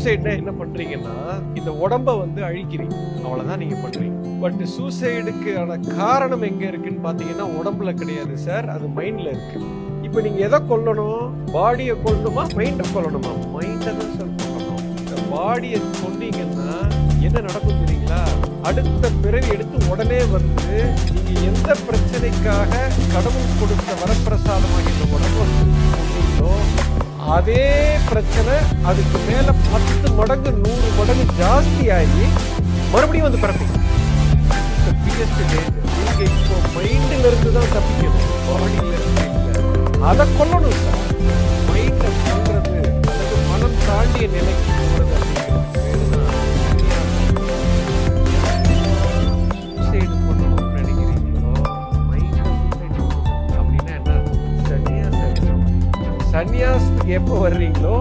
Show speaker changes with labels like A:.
A: சூசைட்னா என்ன பண்றீங்கன்னா இந்த உடம்ப வந்து அழிக்கிறீங்க, அவ்வளவுதான் நீங்க பண்றீங்க. பட் சூசைடுக்கான காரணம் எங்க இருக்குன்னு பாத்தீங்கன்னா உடம்புல கிடையாது சார், அது மைண்ட்ல இருக்கு. இப்ப நீங்க எதை கொல்லணும்? பாடியை கொல்லணுமா மைண்டை கொல்லணுமா? மைண்டை தான் சார் கொல்லணும். இந்த பாடியை கொன்னீங்கன்னா என்ன நடக்கும் தெரியுங்களா? அடுத்த பிறவி எடுத்து உடனே வந்து நீங்க எந்த பிரச்சனைக்காக கடவுள் கொடுத்த வரப்பிரசாதமாக இந்த உடம்பு கொண்டீங்களோ அதே பிரச்சனை அதுக்கு மேல 10 மடங்கு 100 மடங்கு ஜாஸ்தி ஆகி மறுபடியும் வந்து பிறப்பீங்க. நீங்க இப்போ மைண்ட்ல இருந்து தான் தப்பிக்கணும், பாடியில இருந்து இல்லை. அதை கொல்லணும் சார். மைண்டை கொல்றது அல்லது மனம் தாண்டிய நிலைக்கு போறது சூசைடு பண்ணணும்னு நினைக்கிறீங்களோ மைண்டை சூசைடு அப்படின்னா என்ன? சன்னியாசம். சன்னியாசத்துக்கு எப்போ வர்றீங்களோ